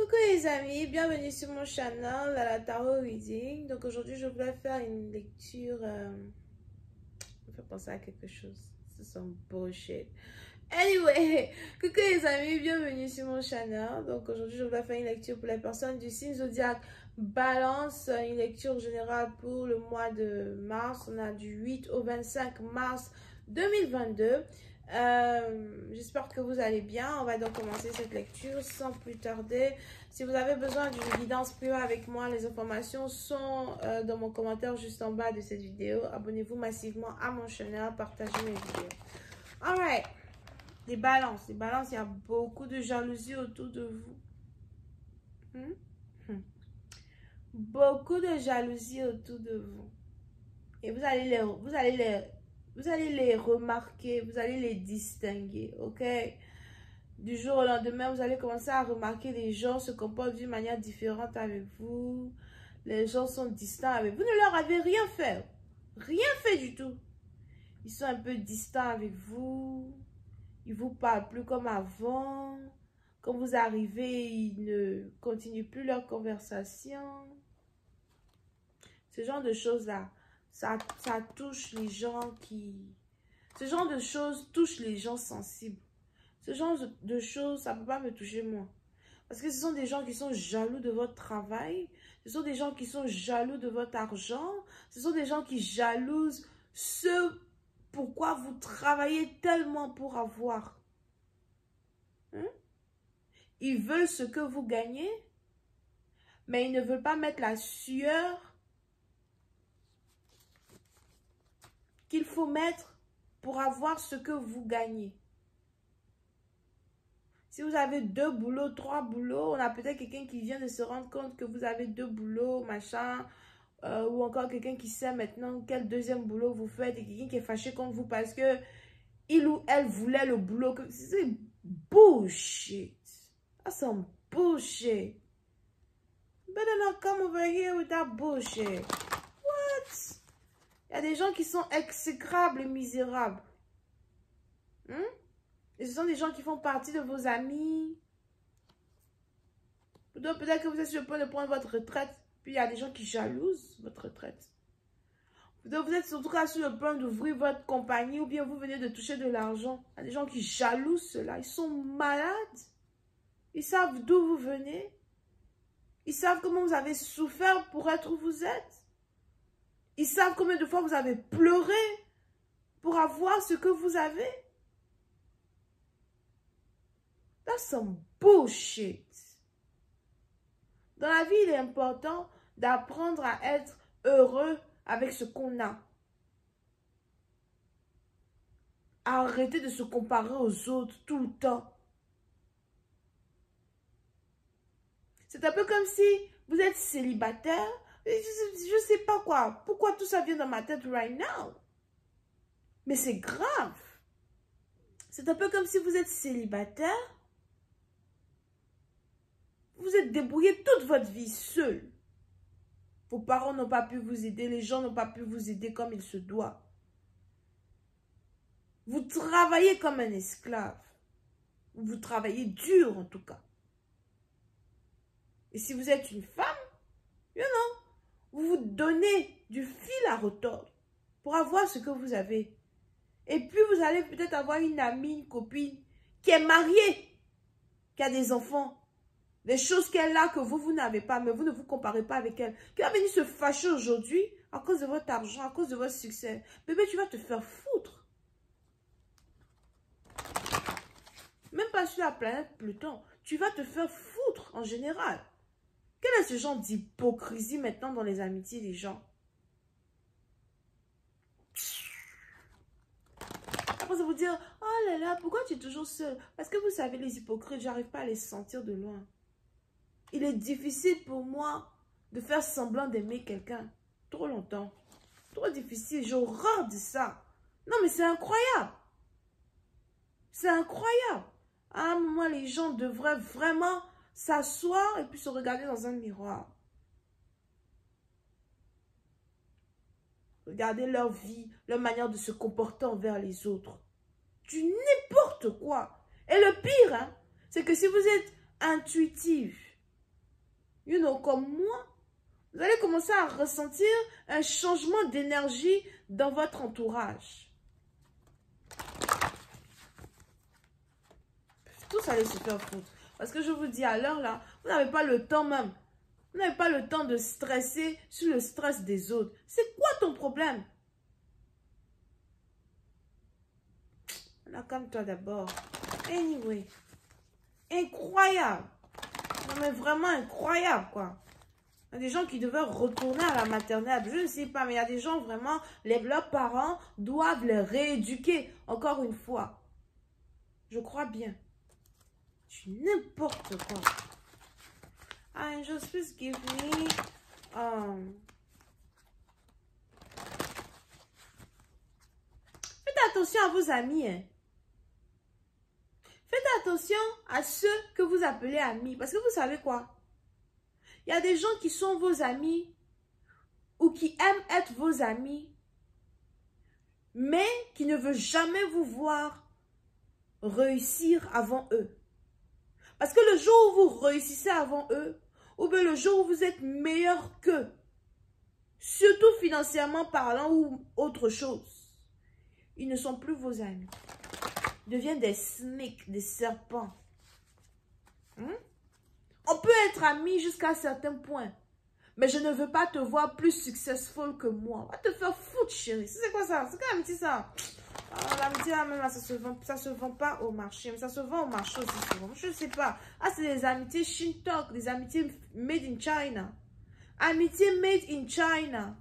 Coucou les amis, bienvenue sur mon channel à la Tarot Reading. Donc aujourd'hui je voulais faire une lecture, me fait penser à quelque chose, c'est some bullshit. Anyway, coucou les amis, bienvenue sur mon channel. Donc aujourd'hui je voulais faire une lecture pour les personnes du signe zodiaque Balance, une lecture générale pour le mois de mars. On a du 8 au 25 mars 2022. J'espère que vous allez bien. On va donc commencer cette lecture sans plus tarder. Si vous avez besoin d'une guidance privée avec moi, les informations sont dans mon commentaire juste en bas de cette vidéo. Abonnez-vous massivement à mon channel, partagez mes vidéos. Alright, les balances, il y a beaucoup de jalousie autour de vous. Beaucoup de jalousie autour de vous. Et vous allez les remarquer, vous allez les distinguer, ok? Du jour au lendemain, vous allez commencer à remarquer les gens se comportent d'une manière différente avec vous. Les gens sont distants avec vous. Vous ne leur avez rien fait. Rien fait du tout. Ils sont un peu distants avec vous. Ils ne vous parlent plus comme avant. Quand vous arrivez, ils ne continuent plus leur conversation. Ce genre de choses-là. Ça touche les gens qui... Ce genre de choses touche les gens sensibles. Ce genre de choses, ça ne peut pas me toucher moi. Parce que ce sont des gens qui sont jaloux de votre travail. Ce sont des gens qui sont jaloux de votre argent. Ce sont des gens qui jalousent ce pourquoi vous travaillez tellement pour avoir. Ils veulent ce que vous gagnez, mais ils ne veulent pas mettre la sueur qu'il faut mettre pour avoir ce que vous gagnez. Si vous avez 2 boulots, 3 boulots, on a peut-être quelqu'un qui vient de se rendre compte que vous avez 2 boulots, machin, ou encore quelqu'un qui sait maintenant quel deuxième boulot vous faites, et quelqu'un qui est fâché contre vous parce que il ou elle voulait le boulot. C'est bullshit. That's some bullshit. You better not come over here with that bullshit. What? Il y a des gens qui sont exécrables et misérables. Et ce sont des gens qui font partie de vos amis. Peut-être que vous êtes sur le point de prendre votre retraite. Puis il y a des gens qui jalousent votre retraite. Vous êtes surtout sur le point d'ouvrir votre compagnie ou bien vous venez de toucher de l'argent. Il y a des gens qui jalousent cela. Ils sont malades. Ils savent d'où vous venez. Ils savent comment vous avez souffert pour être où vous êtes. Ils savent combien de fois vous avez pleuré pour avoir ce que vous avez. That's some bullshit. Dans la vie, il est important d'apprendre à être heureux avec ce qu'on a. Arrêtez de se comparer aux autres tout le temps. C'est un peu comme si vous êtes célibataire. Je ne sais pas quoi. Pourquoi tout ça vient dans ma tête right now? Mais c'est grave. C'est un peu comme si vous êtes célibataire. Vous êtes débrouillé toute votre vie seul. Vos parents n'ont pas pu vous aider. Les gens n'ont pas pu vous aider comme il se doit. Vous travaillez comme un esclave. Vous travaillez dur en tout cas. Et si vous êtes une femme, vous vous donnez du fil à retordre pour avoir ce que vous avez. Et puis vous allez peut-être avoir une amie, une copine qui est mariée, qui a des enfants. Des choses qu'elle a que vous n'avez pas, mais vous ne vous comparez pas avec elle. Qui va venir se fâcher aujourd'hui à cause de votre argent, à cause de votre succès. Bébé, tu vas te faire foutre. Même pas sur la planète Pluton. Tu vas te faire foutre en général. Quel est ce genre d'hypocrisie maintenant dans les amitiés des gens? Après, ça vous dire, oh là là, pourquoi tu es toujours seul? Parce que vous savez, les hypocrites, j'arrive pas à les sentir de loin. Il est difficile pour moi de faire semblant d'aimer quelqu'un. Trop longtemps. Trop difficile. J'ai horreur de ça. Non, mais c'est incroyable. C'est incroyable. À un moment, les gens devraient vraiment s'asseoir et puis se regarder dans un miroir. Regarder leur vie, leur manière de se comporter envers les autres. Du n'importe quoi. Et le pire, c'est que si vous êtes intuitif, you know, comme moi, vous allez commencer à ressentir un changement d'énergie dans votre entourage. Tous allez se faire foutre. Parce que je vous dis, à l'heure là, vous n'avez pas le temps même. Vous n'avez pas le temps de stresser sur le stress des autres. C'est quoi ton problème? Calme-toi d'abord. Anyway. Incroyable. Non mais vraiment incroyable quoi. Il y a des gens qui devaient retourner à la maternelle. Je ne sais pas, mais il y a des gens vraiment, leurs parents doivent les rééduquer. Encore une fois. Je crois bien. C'est n'importe quoi. Angels, please give me... Faites attention à vos amis. Hein. Faites attention à ceux que vous appelez amis. Parce que vous savez quoi? Il y a des gens qui sont vos amis ou qui aiment être vos amis, mais qui ne veulent jamais vous voir réussir avant eux. Parce que le jour où vous réussissez avant eux, ou bien le jour où vous êtes meilleur qu'eux, surtout financièrement parlant ou autre chose, ils ne sont plus vos amis. Ils deviennent des snakes, des serpents. On peut être amis jusqu'à un certain point. Mais je ne veux pas te voir plus successful que moi. On va te faire foutre, chérie. C'est quoi ça? C'est quoi l'amitié, ça? L'amitié, là, même, là, ça se vend pas au marché. Mais ça se vend au marché aussi souvent. Je ne sais pas. Ah, c'est des amitiés Shintok, des amitiés made in China. Amitié made in China.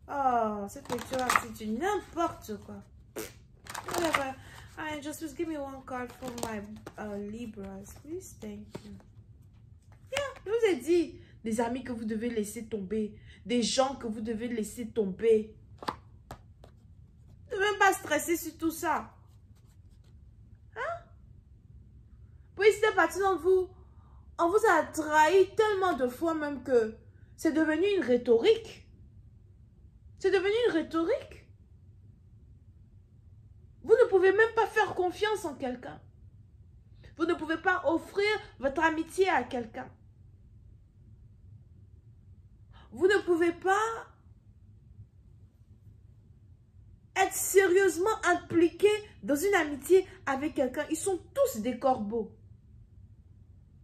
Oh, cette lecture-là, c'est n'importe quoi. Whatever. Just please give me one card for my Libras. Please, thank you. Je vous ai dit, des amis que vous devez laisser tomber, des gens que vous devez laisser tomber. Ne devez même pas stresser sur tout ça. Hein? Puis c'est parti d'entre vous, on vous a trahi tellement de fois même que c'est devenu une rhétorique. C'est devenu une rhétorique. Vous ne pouvez même pas faire confiance en quelqu'un. Vous ne pouvez pas offrir votre amitié à quelqu'un. Vous ne pouvez pas être sérieusement impliqué dans une amitié avec quelqu'un. Ils sont tous des corbeaux.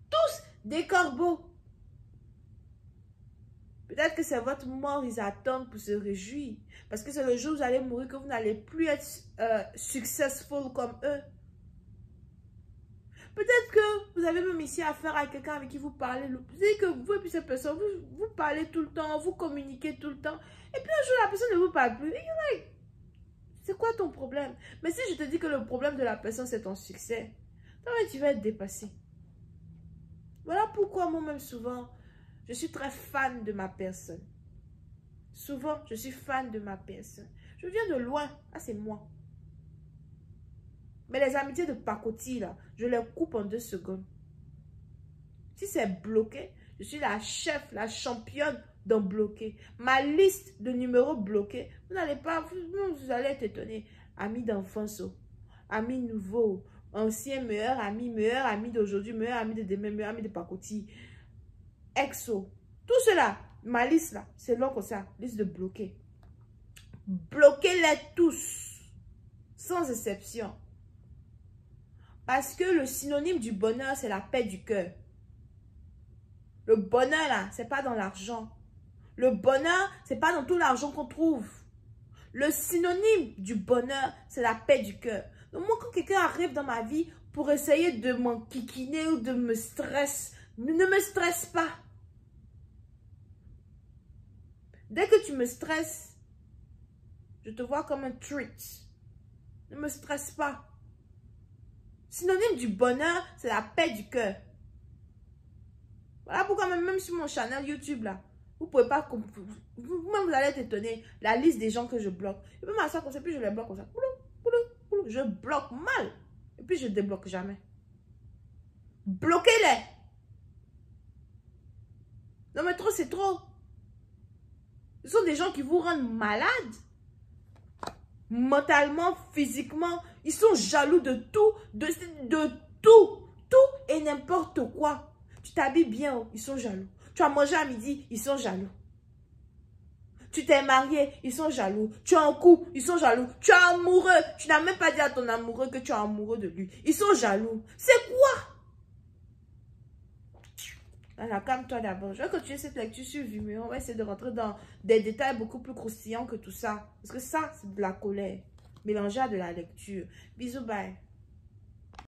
Tous des corbeaux. Peut-être que c'est votre mort, ils attendent pour se réjouir. Parce que c'est le jour où vous allez mourir que vous n'allez plus être successful comme eux. Peut-être que vous avez même ici affaire à quelqu'un avec qui vous parlez. Vous dites que vous et puis cette personne, vous parlez tout le temps, vous communiquez tout le temps. Et puis un jour, la personne ne vous parle plus. Et you're like, c'est quoi ton problème? Mais si je te dis que le problème de la personne, c'est ton succès, tu vas être dépassé. Voilà pourquoi moi-même souvent, je suis très fan de ma personne. Souvent, je suis fan de ma personne. Je viens de loin. Ah, c'est moi. Mais les amitiés de pacotille, là, je les coupe en 2 secondes. Si c'est bloqué, je suis la chef, la championne d'en bloquer. Ma liste de numéros bloqués, vous n'allez pas, vous allez être étonné. Amis d'enfance, amis nouveaux, ancien meilleur ami d'aujourd'hui, meilleur ami de demain, meilleur ami de pacotille. Exo. Tout cela, ma liste là, c'est long comme ça, liste de bloqués. Bloquez-les tous, sans exception. Parce que le synonyme du bonheur, c'est la paix du cœur. Le bonheur, là, c'est pas dans l'argent. Le bonheur, c'est pas dans tout l'argent qu'on trouve. Le synonyme du bonheur, c'est la paix du cœur. Donc moi, quand quelqu'un arrive dans ma vie pour essayer de m'enquiquiner ou de me stresser, ne me stresse pas. Dès que tu me stresses, je te vois comme un treat. Ne me stresse pas. Synonyme du bonheur, c'est la paix du cœur. Voilà pourquoi même sur mon channel YouTube là, vous pouvez pas, vous-même vous allez être étonné, la liste des gens que je bloque. Je peux m'asseoir comme ça, puis je les bloque comme ça. Je bloque mal. Et puis je débloque jamais. Bloquez-les. Non mais trop, c'est trop. Ce sont des gens qui vous rendent malade. Mentalement, physiquement. Ils sont jaloux de tout. De tout. Tout et n'importe quoi. Tu t'habilles bien, ils sont jaloux. Tu as mangé à midi, ils sont jaloux. Tu t'es marié, ils sont jaloux. Tu es en couple, ils sont jaloux. Tu es amoureux, tu n'as même pas dit à ton amoureux que tu es amoureux de lui. Ils sont jaloux. C'est quoi? Alors, calme-toi d'abord. Je vais continuer cette lecture sur Vimeo. On va essayer de rentrer dans des détails beaucoup plus croustillants que tout ça. Parce que ça, c'est de la colère. Mélangée à de la lecture. Bisous, bye.